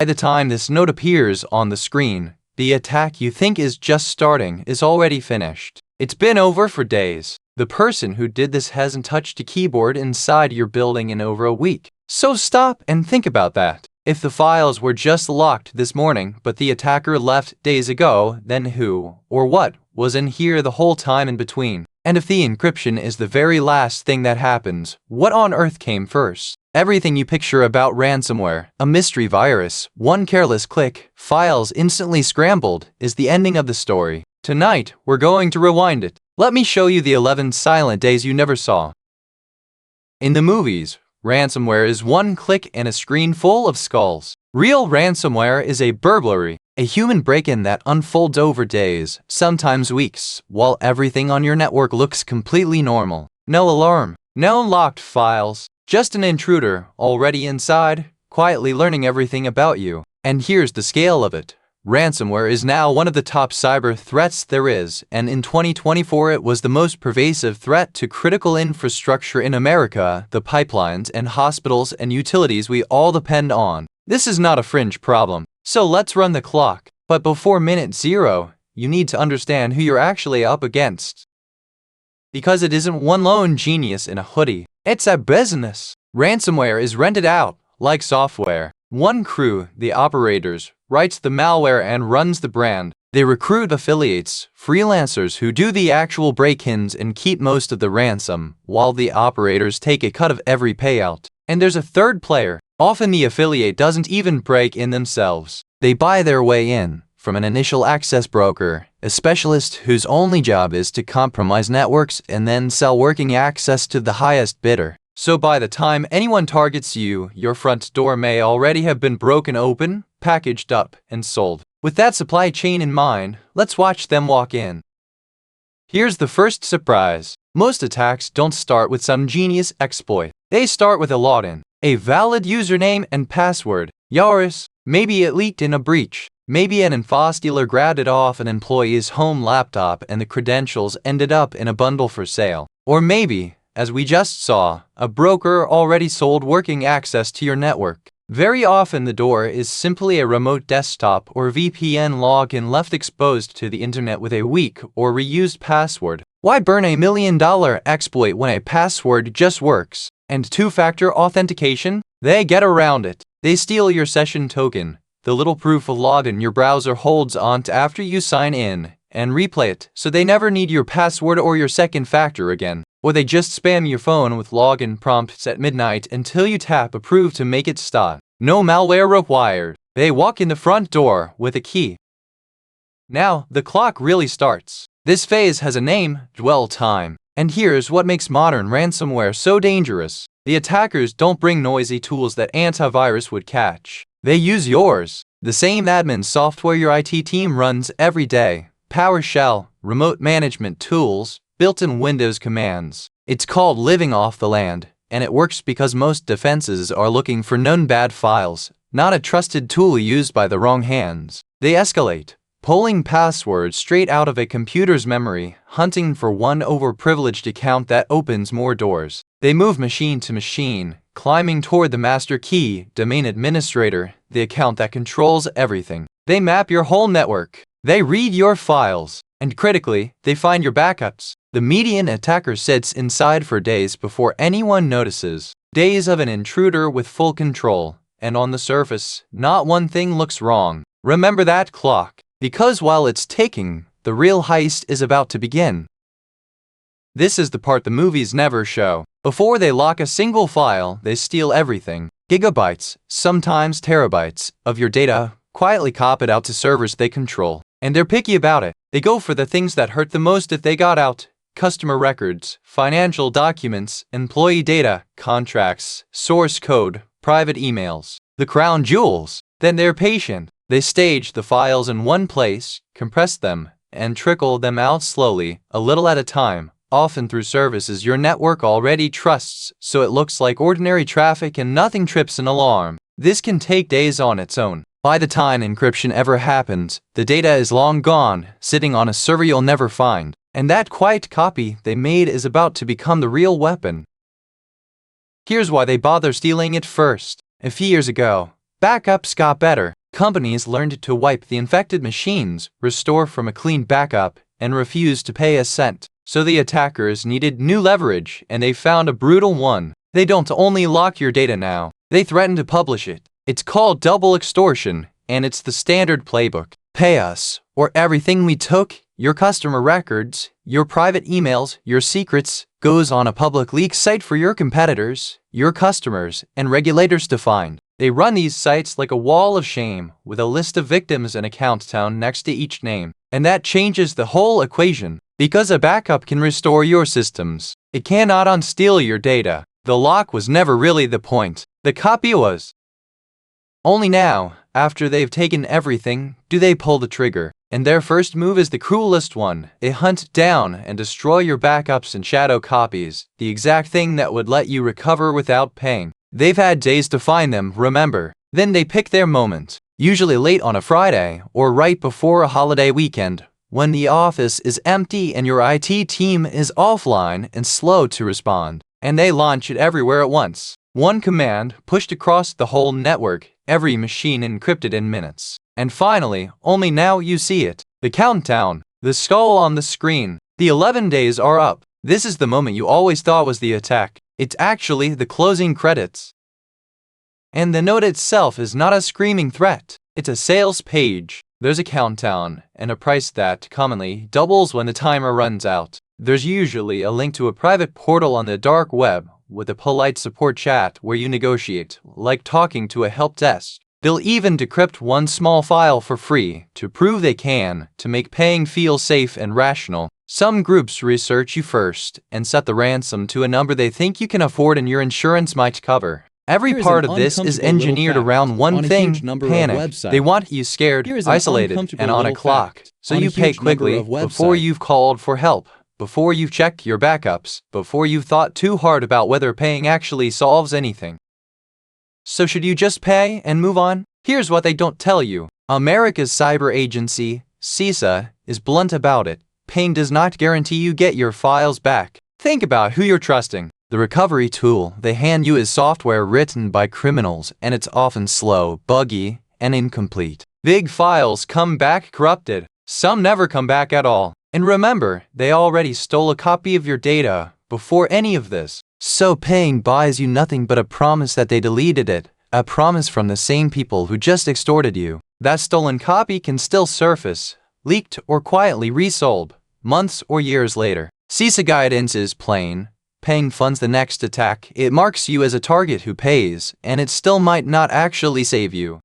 By the time this note appears on the screen, the attack you think is just starting is already finished. It's been over for days. The person who did this hasn't touched a keyboard inside your building in over a week. So stop and think about that. If the files were just locked this morning, but the attacker left days ago, then who or what was in here the whole time in between? And if the encryption is the very last thing that happens, what on earth came first? Everything you picture about ransomware, a mystery virus, one careless click, files instantly scrambled, is the ending of the story. Tonight, we're going to rewind it. Let me show you the 11 silent days you never saw. In the movies, ransomware is one click and a screen full of skulls. Real ransomware is a burglary, a human break-in that unfolds over days, sometimes weeks, while everything on your network looks completely normal. No alarm, no locked files, just an intruder already inside, quietly learning everything about you. And here's the scale of it. Ransomware is now one of the top cyber threats there is, and in 2024 it was the most pervasive threat to critical infrastructure in America, the pipelines and hospitals and utilities we all depend on. This is not a fringe problem, so let's run the clock. But before minute 0, you need to understand who you're actually up against. Because it isn't one lone genius in a hoodie, it's a business. Ransomware is rented out, like software. One crew, the operators, writes the malware and runs the brand. They recruit affiliates, freelancers who do the actual break-ins and keep most of the ransom, while the operators take a cut of every payout. And there's a third player. Often the affiliate doesn't even break in themselves. They buy their way in from an initial access broker, a specialist whose only job is to compromise networks and then sell working access to the highest bidder. So by the time anyone targets you, your front door may already have been broken open, packaged up, and sold. With that supply chain in mind, let's watch them walk in. Here's the first surprise. Most attacks don't start with some genius exploit. They start with a login, a valid username and password. Yours. Maybe it leaked in a breach. Maybe an infostealer grabbed it off an employee's home laptop and the credentials ended up in a bundle for sale. Or maybe, as we just saw, a broker already sold working access to your network. Very often the door is simply a remote desktop or VPN login left exposed to the internet with a weak or reused password. Why burn $1 million exploit when a password just works? And two-factor authentication? They get around it. They steal your session token, the little proof of login your browser holds onto after you sign in, and replay it so they never need your password or your second factor again. Or they just spam your phone with login prompts at midnight until you tap approve to make it stop. No malware required. They walk in the front door with a key. Now, the clock really starts. This phase has a name, dwell time. And here's what makes modern ransomware so dangerous. The attackers don't bring noisy tools that antivirus would catch. They use yours, the same admin software your IT team runs every day. PowerShell, remote management tools, built-in Windows commands. It's called living off the land, and it works because most defenses are looking for known bad files, not a trusted tool used by the wrong hands. They escalate, pulling passwords straight out of a computer's memory, hunting for one overprivileged account that opens more doors. They move machine to machine, climbing toward the master key, domain administrator, the account that controls everything. They map your whole network. They read your files. And critically, they find your backups. The median attacker sits inside for days before anyone notices. Days of an intruder with full control. And on the surface, not one thing looks wrong. Remember that clock. Because while it's ticking, the real heist is about to begin. This is the part the movies never show. Before they lock a single file, they steal everything. Gigabytes, sometimes terabytes, of your data, quietly cop it out to servers they control. And they're picky about it. They go for the things that hurt the most if they got out. Customer records, financial documents, employee data, contracts, source code, private emails. The crown jewels. Then they're patient. They stage the files in one place, compress them, and trickle them out slowly, a little at a time, often through services your network already trusts, so it looks like ordinary traffic and nothing trips an alarm. This can take days on its own. By the time encryption ever happens, the data is long gone, sitting on a server you'll never find. And that quiet copy they made is about to become the real weapon. Here's why they bother stealing it first. A few years ago, Backups got better. Companies learned to wipe the infected machines, restore from a clean backup, and refuse to pay a cent. So the attackers needed new leverage, and they found a brutal one. They don't only lock your data now, they threaten to publish it. It's called double extortion, and it's the standard playbook. Pay us, or everything we took, your customer records, your private emails, your secrets, goes on a public leak site for your competitors, your customers, and regulators to find. They run these sites like a wall of shame, with a list of victims and a countdown next to each name. And that changes the whole equation. Because a backup can restore your systems, it cannot unsteal your data. The lock was never really the point. The copy was. Only now, after they've taken everything, do they pull the trigger. And their first move is the cruelest one. They hunt down and destroy your backups and shadow copies, the exact thing that would let you recover without paying. They've had days to find them, remember. Then they pick their moment, usually late on a Friday or right before a holiday weekend, when the office is empty and your IT team is offline and slow to respond. And they launch it everywhere at once. One command pushed across the whole network, every machine encrypted in minutes. And finally, only now you see it. The countdown, the skull on the screen. The 11 days are up. This is the moment you always thought was the attack. It's actually the closing credits. And the note itself is not a screaming threat. It's a sales page. There's a countdown and a price that commonly doubles when the timer runs out. There's usually a link to a private portal on the dark web with a polite support chat where you negotiate, like talking to a help desk. They'll even decrypt one small file for free to prove they can, to make paying feel safe and rational. Some groups research you first and set the ransom to a number they think you can afford and your insurance might cover. Every part of this is engineered around one thing, panic. They want you scared, isolated, and on a clock. So you pay quickly, before you've called for help, before you've checked your backups, before you've thought too hard about whether paying actually solves anything. So should you just pay and move on? Here's what they don't tell you. America's cyber agency, CISA, is blunt about it. Paying does not guarantee you get your files back. Think about who you're trusting. The recovery tool they hand you is software written by criminals, and it's often slow, buggy, and incomplete. Big files come back corrupted. Some never come back at all. And remember, they already stole a copy of your data before any of this. So paying buys you nothing but a promise that they deleted it, a promise from the same people who just extorted you. That stolen copy can still surface, leaked or quietly resold, months or years later. CISA guidance is plain. Paying funds the next attack. It marks you as a target who pays, and it still might not actually save you.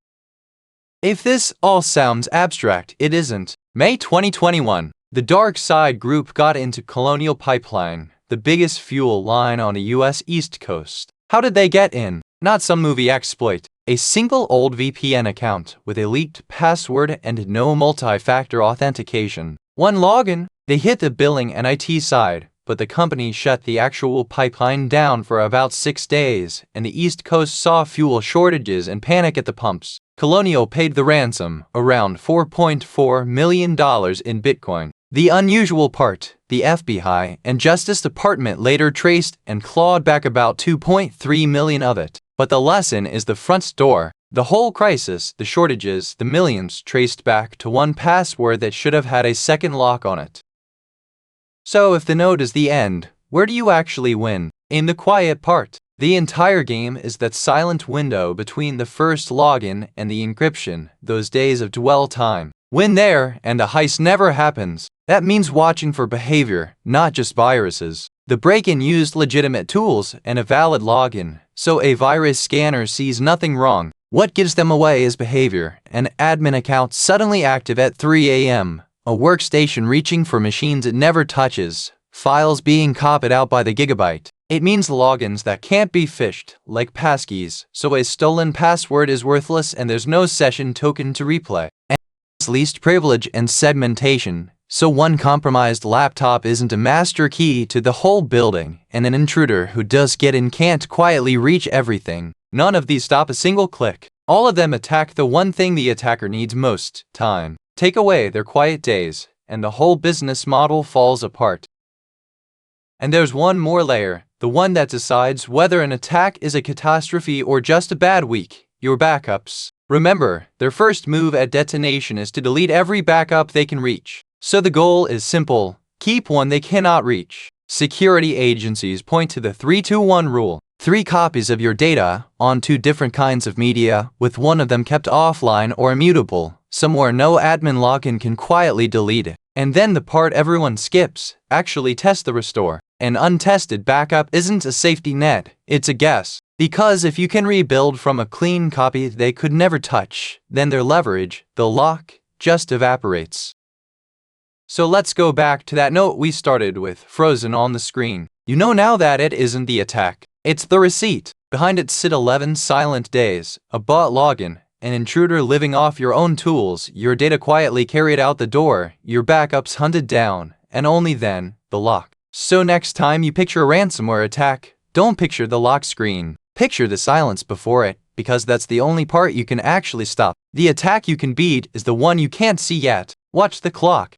If this all sounds abstract, it isn't. May 2021. The Dark Side Group got into Colonial Pipeline, the biggest fuel line on the US East Coast. How did they get in? Not some movie exploit. A single old VPN account with a leaked password and no multi-factor authentication. One login. They hit the billing and IT side, but the company shut the actual pipeline down for about 6 days, and the East Coast saw fuel shortages and panic at the pumps. Colonial paid the ransom, around $4.4 million in Bitcoin. The unusual part, the FBI and Justice Department later traced and clawed back about 2.3 million of it. But the lesson is the front door. The whole crisis, the shortages, the millions traced back to one password that should have had a second lock on it. So if the node is the end, where do you actually win? In the quiet part. The entire game is that silent window between the first login and the encryption, those days of dwell time. Win there, and the heist never happens. That means watching for behavior, not just viruses. The break-in used legitimate tools and a valid login, so a virus scanner sees nothing wrong. What gives them away is behavior. An admin account suddenly active at 3 a.m., a workstation reaching for machines it never touches, files being copied out by the gigabyte. It means logins that can't be phished, like passkeys, so a stolen password is worthless and there's no session token to replay. And least privilege and segmentation, so one compromised laptop isn't a master key to the whole building, and an intruder who does get in can't quietly reach everything. None of these stop a single click. All of them attack the one thing the attacker needs most, time. Take away their quiet days, and the whole business model falls apart. And there's one more layer, the one that decides whether an attack is a catastrophe or just a bad week. your backups. Remember, their first move at detonation is to delete every backup they can reach. So the goal is simple: keep one they cannot reach. Security agencies point to the 3-2-1 rule. 3 copies of your data on 2 different kinds of media, with one of them kept offline or immutable, somewhere no admin login can quietly delete it. And then the part everyone skips: actually test the restore. An untested backup isn't a safety net, it's a guess. Because if you can rebuild from a clean copy they could never touch, then their leverage, the lock, just evaporates. So let's go back to that note we started with, frozen on the screen. You know now that it isn't the attack, it's the receipt. Behind it sit 11 silent days, a bot login, an intruder living off your own tools, your data quietly carried out the door, your backups hunted down, and only then, the lock. So next time you picture a ransomware attack, don't picture the lock screen. Picture the silence before it, because that's the only part you can actually stop. The attack you can beat is the one you can't see yet. Watch the clock.